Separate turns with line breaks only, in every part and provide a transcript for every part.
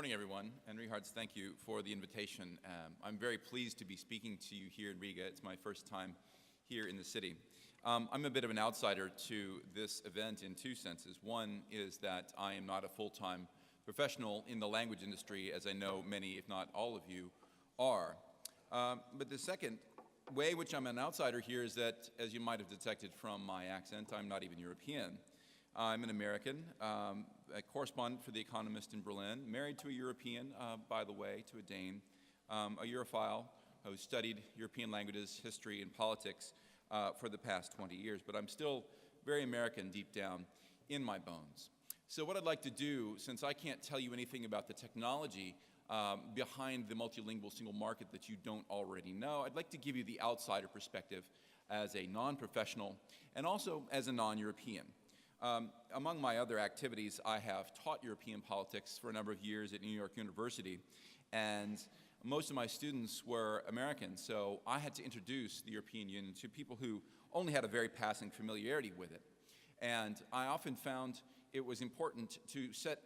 morning, everyone, and Richards, thank you for the invitation. I'm very pleased to be speaking to you here in Riga. It's my first time here in the city. I'm a bit of an outsider to this event in two senses. One is that I am not a full-time professional in the language industry, as I know many, if not all of you, are. But the second way which I'm an outsider here is that, as you might have detected from my accent, I'm not even European. I'm an American, a correspondent for The Economist in Berlin, married to a European, by the way, to a Dane, a Europhile who studied European languages, history, and politics for the past 20 years. But I'm still very American deep down in my bones. So what I'd like to do, since I can't tell you anything about the technology behind the multilingual single market that you don't already know, I'd like to give you the outsider perspective as a non-professional and also as a non-European. Among my other activities, I have taught European politics for a number of years at New York University, and most of my students were Americans, so I had to introduce the European Union to people who only had a very passing familiarity with it. And I often found it was important to set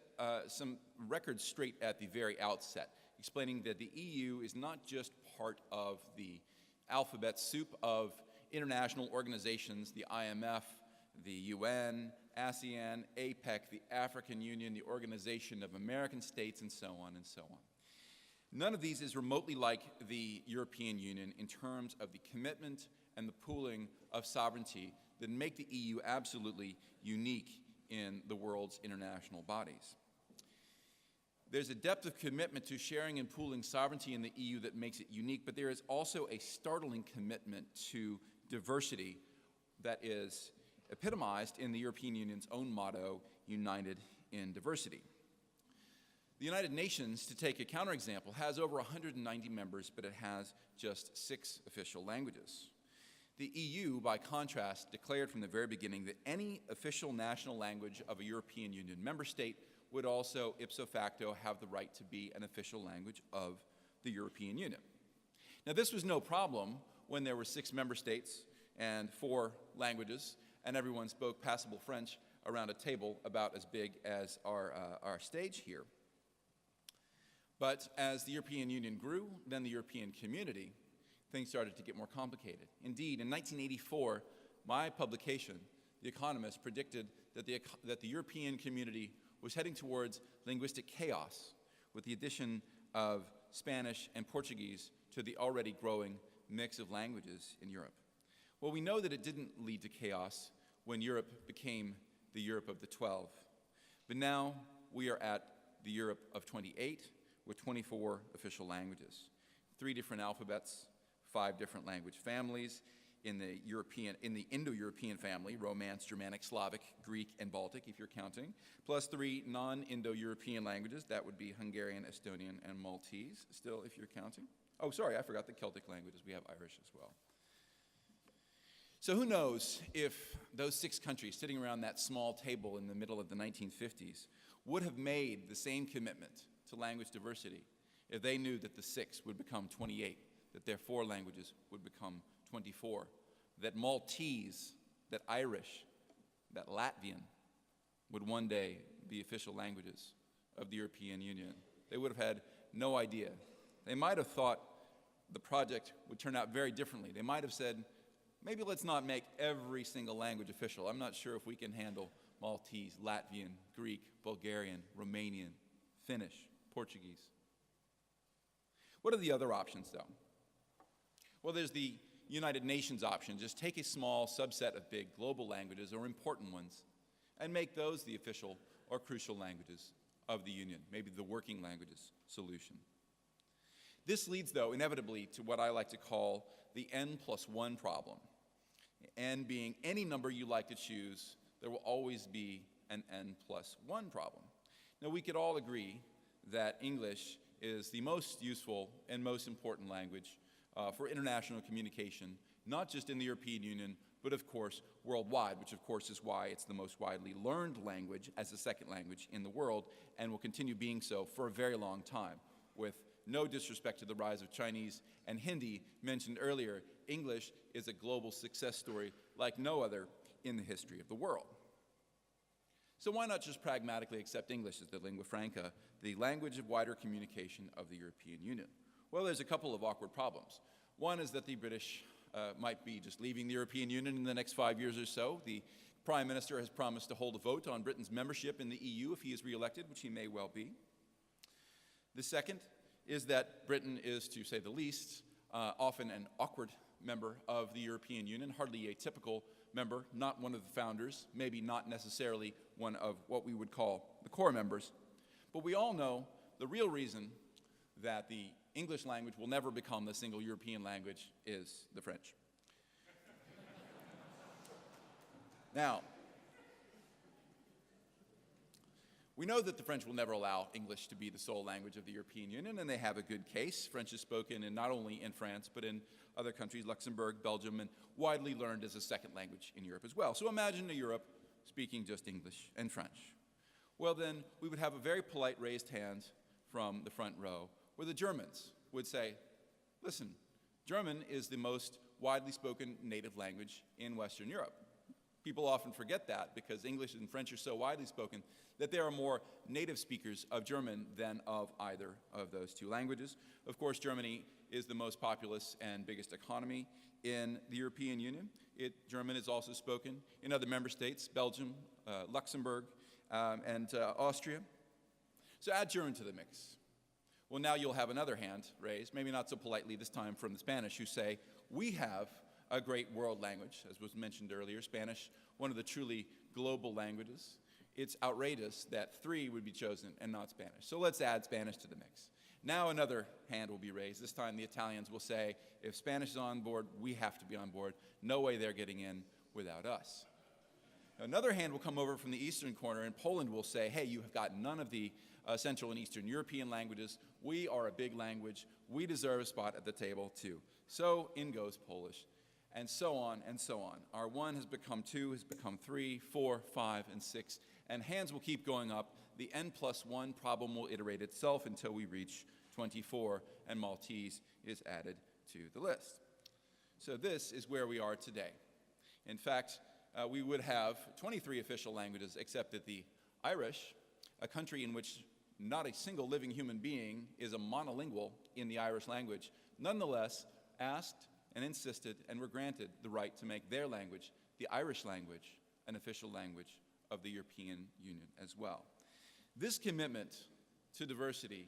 some records straight at the very outset, explaining that the EU is not just part of the alphabet soup of international organizations, the IMF, the UN, ASEAN, APEC, the African Union, the Organization of American States, and so on and so on. None of these is remotely like the European Union in terms of the commitment and the pooling of sovereignty that make the EU absolutely unique in the world's international bodies. There's a depth of commitment to sharing and pooling sovereignty in the EU that makes it unique, but there is also a startling commitment to diversity that is epitomized in the European Union's own motto, United in Diversity. The United Nations, to take a counterexample, has over 190 members, but it has just 6 official languages. The EU, by contrast, declared from the very beginning that any official national language of a European Union member state would also, ipso facto, have the right to be an official language of the European Union. Now, this was no problem when there were 6 member states and 4 languages, and everyone spoke passable French around a table about as big as our stage here. But as the European Union grew, then the European community, things started to get more complicated. Indeed, in 1984, my publication, The Economist, predicted that the European community was heading towards linguistic chaos with the addition of Spanish and Portuguese to the already growing mix of languages in Europe. Well, we know that it didn't lead to chaos when Europe became the Europe of the 12. But now we are at the Europe of 28 with 24 official languages, 3 different alphabets, 5 different language families in the Indo-European family, Romance, Germanic, Slavic, Greek, and Baltic, if you're counting, plus 3 non-Indo-European languages. That would be Hungarian, Estonian, and Maltese, still, if you're counting. Oh, sorry, I forgot the Celtic languages. We have Irish as well. So who knows if those 6 countries sitting around that small table in the middle of the 1950s would have made the same commitment to language diversity if they knew that the 6 would become 28, that their 4 languages would become 24, that Maltese, that Irish, that Latvian would one day be official languages of the European Union. They would have had no idea. They might have thought the project would turn out very differently. They might have said, maybe let's not make every single language official. I'm not sure if we can handle Maltese, Latvian, Greek, Bulgarian, Romanian, Finnish, Portuguese. What are the other options, though? Well, there's the United Nations option. Just take a small subset of big global languages or important ones and make those the official or crucial languages of the Union, maybe the working languages solution. This leads, though, inevitably to what I like to call the N+1 problem. N being any number you like to choose, there will always be an N+1 problem. Now, we could all agree that English is the most useful and most important language for international communication, not just in the European Union, but of course worldwide, which of course is why it's the most widely learned language as a second language in the world, and will continue being so for a very long time. With no disrespect to the rise of Chinese and Hindi mentioned earlier, English is a global success story like no other in the history of the world. So why not just pragmatically accept English as the lingua franca, the language of wider communication of the European Union? Well, there's a couple of awkward problems. One is that the British might be just leaving the European Union in the next 5 years or so. The Prime Minister has promised to hold a vote on Britain's membership in the EU if he is re-elected, which he may well be. The second is that Britain is, to say the least, often an awkward member of the European Union, hardly a typical member, not one of the founders, maybe not necessarily one of what we would call the core members. But we all know the real reason that the English language will never become the single European language is the French. Now, we know that the French will never allow English to be the sole language of the European Union, and they have a good case. French is spoken not only in France, but in other countries, Luxembourg, Belgium, and widely learned as a second language in Europe as well. So imagine a Europe speaking just English and French. Well, then we would have a very polite raised hand from the front row, where the Germans would say, listen, German is the most widely spoken native language in Western Europe. People often forget that because English and French are so widely spoken that there are more native speakers of German than of either of those two languages. Of course, Germany is the most populous and biggest economy in the European Union. German is also spoken in other member states, Belgium, Luxembourg, and Austria. So add German to the mix. Well, now you'll have another hand raised, maybe not so politely this time from the Spanish, who say, we have a great world language, as was mentioned earlier, Spanish, one of the truly global languages. It's outrageous that 3 would be chosen and not Spanish. So let's add Spanish to the mix. Now another hand will be raised. This time the Italians will say, if Spanish is on board, we have to be on board. No way they're getting in without us. Another hand will come over from the eastern corner, and Poland will say, hey, you have got none of the Central and Eastern European languages. We are a big language. We deserve a spot at the table, too. So in goes Polish, and so on and so on. Our 1 has become 2, has become 3, 4, 5, and 6, and hands will keep going up. The n+1 problem will iterate itself until we reach 24, and Maltese is added to the list. So this is where we are today. In fact, we would have 23 official languages, except that the Irish, a country in which not a single living human being is a monolingual in the Irish language, nonetheless asked and insisted and were granted the right to make their language, the Irish language, an official language of the European Union as well. This commitment to diversity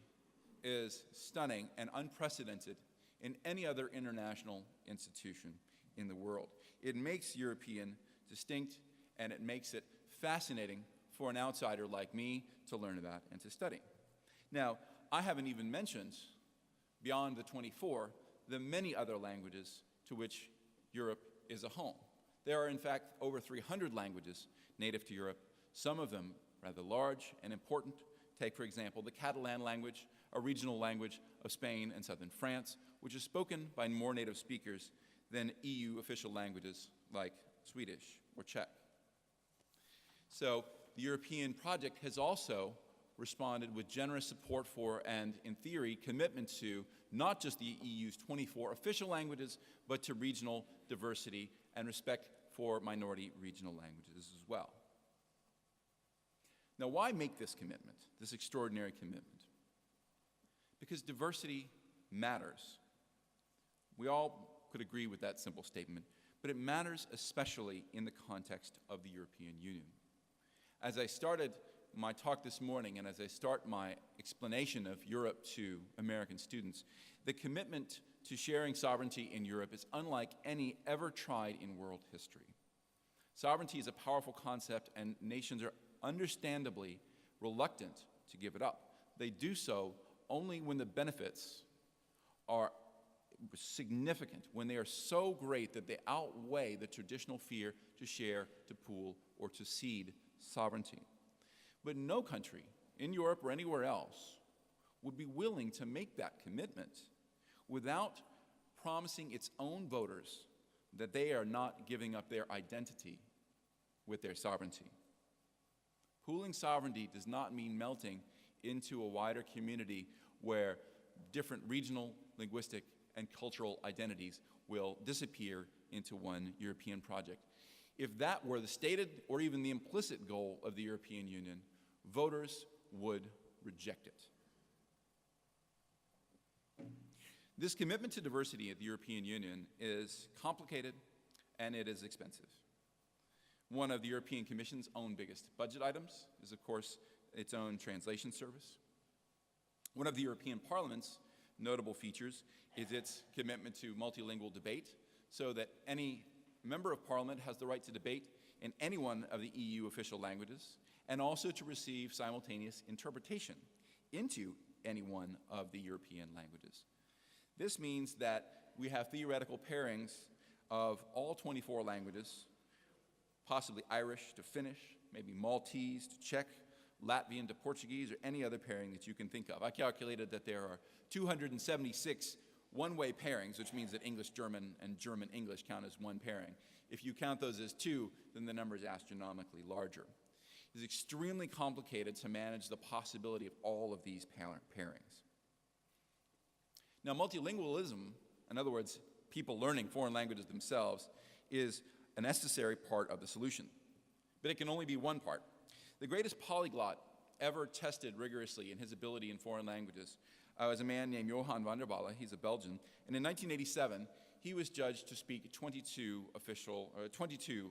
is stunning and unprecedented in any other international institution in the world. It makes European distinct, and it makes it fascinating for an outsider like me to learn about and to study. Now, I haven't even mentioned, beyond the 24, the many other languages to which Europe is a home. There are, in fact, over 300 languages native to Europe, some of them rather large and important. Take, for example, the Catalan language, a regional language of Spain and southern France, which is spoken by more native speakers than EU official languages like Swedish or Czech. So the European project has also responded with generous support for and, in theory, commitment to not just the EU's 24 official languages, but to regional diversity and respect for minority regional languages as well. Now, why make this commitment, this extraordinary commitment? Because diversity matters. We all could agree with that simple statement, but it matters especially in the context of the European Union. As I started my talk this morning, and as I start my explanation of Europe to American students, the commitment to sharing sovereignty in Europe is unlike any ever tried in world history. Sovereignty is a powerful concept, and nations are understandably reluctant to give it up. They do so only when the benefits are significant, when they are so great that they outweigh the traditional fear to share, to pool, or to cede sovereignty. But no country in Europe or anywhere else would be willing to make that commitment without promising its own voters that they are not giving up their identity with their sovereignty. Pooling sovereignty does not mean melting into a wider community where different regional, linguistic, and cultural identities will disappear into one European project. If that were the stated or even the implicit goal of the European Union, voters would reject it. This commitment to diversity at the European Union is complicated and it is expensive. One of the European Commission's own biggest budget items is, of course, its own translation service. One of the European Parliament's notable features is its commitment to multilingual debate, so that any member of Parliament has the right to debate in any one of the EU official languages, and also to receive simultaneous interpretation into any one of the European languages. This means that we have theoretical pairings of all 24 languages, possibly Irish to Finnish, maybe Maltese to Czech, Latvian to Portuguese, or any other pairing that you can think of. I calculated that there are 276 one-way pairings, which means that English-German and German-English count as one pairing. If you count those as two, then the number is astronomically larger. It's extremely complicated to manage the possibility of all of these pairings. Now, multilingualism, in other words, people learning foreign languages themselves, is a necessary part of the solution. But it can only be one part. The greatest polyglot ever tested rigorously in his ability in foreign languages was a man named Johan van der Walle. He's a Belgian. And in 1987, he was judged to speak 22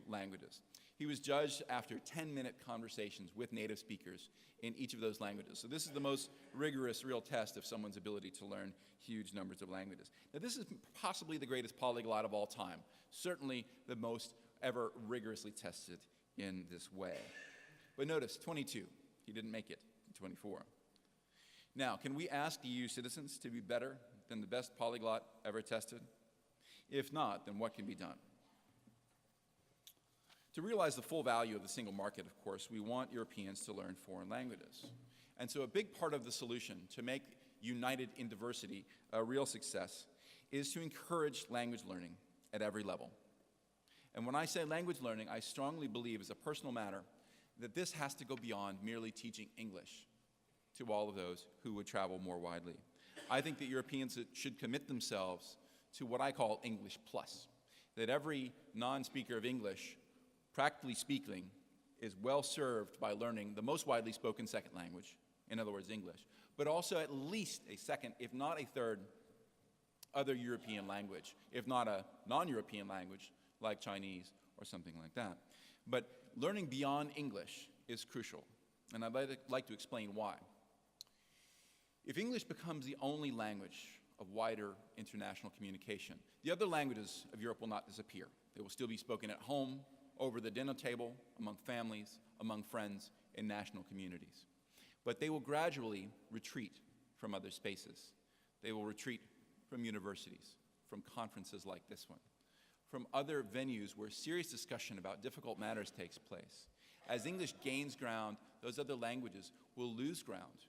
languages. He was judged after 10-minute conversations with native speakers in each of those languages. So this is the most rigorous real test of someone's ability to learn huge numbers of languages. Now, this is possibly the greatest polyglot of all time, certainly the most ever rigorously tested in this way. But notice, 22. He didn't make it to 24. Now, can we ask EU citizens to be better than the best polyglot ever tested? If not, then what can be done? To realize the full value of the single market, of course, we want Europeans to learn foreign languages. And so a big part of the solution to make United in Diversity a real success is to encourage language learning at every level. And when I say language learning, I strongly believe, as a personal matter, that this has to go beyond merely teaching English to all of those who would travel more widely. I think that Europeans should commit themselves to what I call English Plus, that every non-speaker of English, practically speaking, is well served by learning the most widely spoken second language, in other words, English, but also at least a second, if not a third, other European language, if not a non-European language like Chinese or something like that. But learning beyond English is crucial, and I'd like to explain why. If English becomes the only language of wider international communication, the other languages of Europe will not disappear. They will still be spoken at home, over the dinner table, among families, among friends, in national communities. But they will gradually retreat from other spaces. They will retreat from universities, from conferences like this one, from other venues where serious discussion about difficult matters takes place. As English gains ground, those other languages will lose ground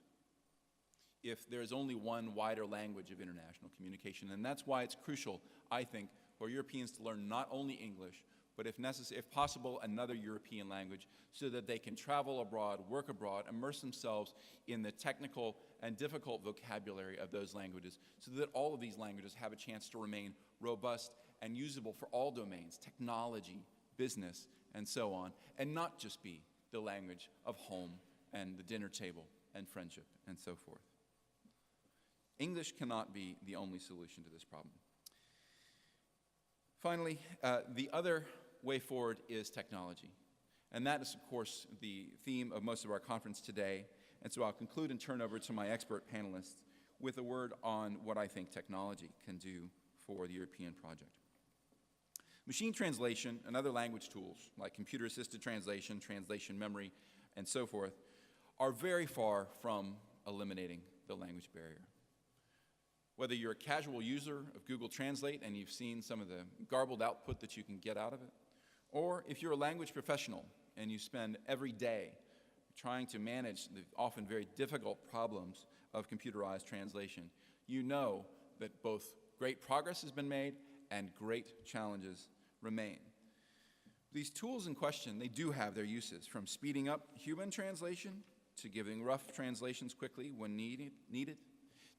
if there is only one wider language of international communication. And that's why it's crucial, I think, for Europeans to learn not only English, but if necessary, if possible, another European language, so that they can travel abroad, work abroad, immerse themselves in the technical and difficult vocabulary of those languages, so that all of these languages have a chance to remain robust and usable for all domains, technology, business, and so on, and not just be the language of home and the dinner table and friendship and so forth. English cannot be the only solution to this problem. Finally, the other way forward is technology. And that is, of course, the theme of most of our conference today. And so I'll conclude and turn over to my expert panelists with a word on what I think technology can do for the European project. Machine translation and other language tools, like computer-assisted translation, translation memory, and so forth, are very far from eliminating the language barrier. Whether you're a casual user of Google Translate and you've seen some of the garbled output that you can get out of it, or if you're a language professional and you spend every day trying to manage the often very difficult problems of computerized translation, you know that both great progress has been made and great challenges remain. These tools in question, they do have their uses, from speeding up human translation to giving rough translations quickly when needed,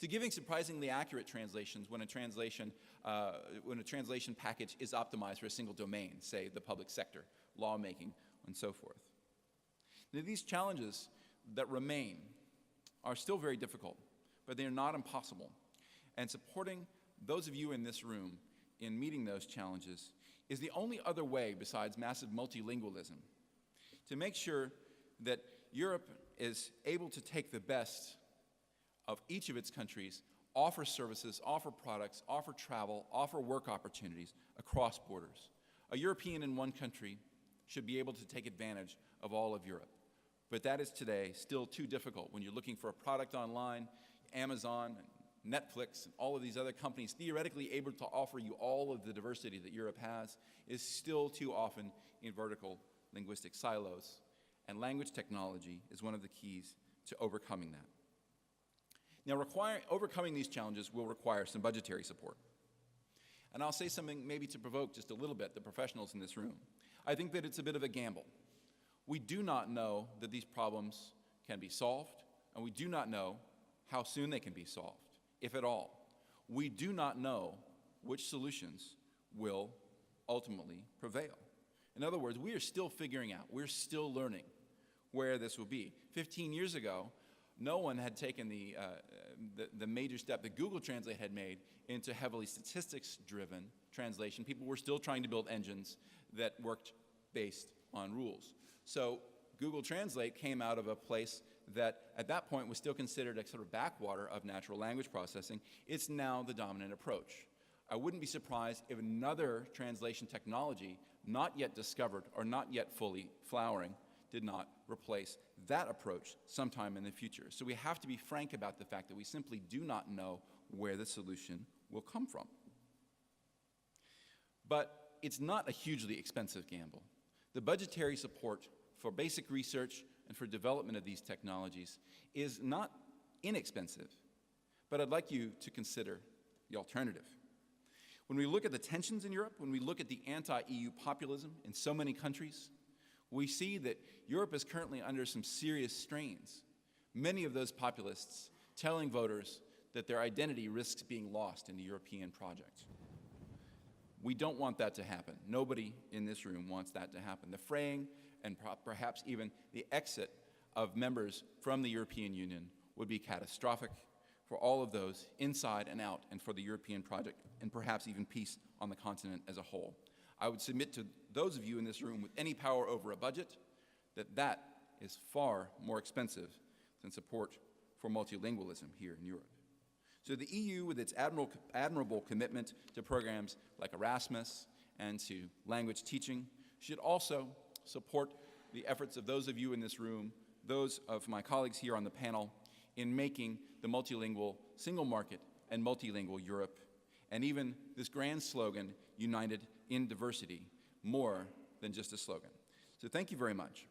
to giving surprisingly accurate translations when a translation package is optimized for a single domain, say the public sector lawmaking, and so forth. Now, these challenges that remain are still very difficult, but they are not impossible. And supporting those of you in this room in meeting those challenges is the only other way besides massive multilingualism to make sure that Europe is able to take the best of each of its countries, offer services, offer products, offer travel, offer work opportunities across borders. A European in one country should be able to take advantage of all of Europe. But that is today still too difficult. When you're looking for a product online, Amazon, and Netflix, and all of these other companies theoretically able to offer you all of the diversity that Europe has is still too often in vertical linguistic silos. And language technology is one of the keys to overcoming that. Now, overcoming these challenges will require some budgetary support. And I'll say something maybe to provoke just a little bit the professionals in this room. I think that it's a bit of a gamble. We do not know that these problems can be solved, and we do not know how soon they can be solved, if at all. We do not know which solutions will ultimately prevail. In other words, we are still figuring out, we're still learning where this will be. 15 years ago, no one had taken the major step that Google Translate had made into heavily statistics-driven translation. People were still trying to build engines that worked based on rules. So Google Translate came out of a place that at that point was still considered a sort of backwater of natural language processing. It's now the dominant approach. I wouldn't be surprised if another translation technology, not yet discovered or not yet fully flowering, did not replace that approach sometime in the future. So we have to be frank about the fact that we simply do not know where the solution will come from. But it's not a hugely expensive gamble. The budgetary support for basic research and for development of these technologies is not inexpensive, but I'd like you to consider the alternative. When we look at the tensions in Europe, when we look at the anti-EU populism in so many countries, we see that Europe is currently under some serious strains. Many of those populists telling voters that their identity risks being lost in the European project. We don't want that to happen. Nobody in this room wants that to happen. The fraying and perhaps even the exit of members from the European Union would be catastrophic for all of those inside and out and for the European project and perhaps even peace on the continent as a whole. I would submit to those of you in this room with any power over a budget that that is far more expensive than support for multilingualism here in Europe. So the EU, with its admirable commitment to programs like Erasmus and to language teaching, should also support the efforts of those of you in this room, those of my colleagues here on the panel, in making the multilingual single market and multilingual Europe, and even this grand slogan, United in Diversity, more than just a slogan. So thank you very much.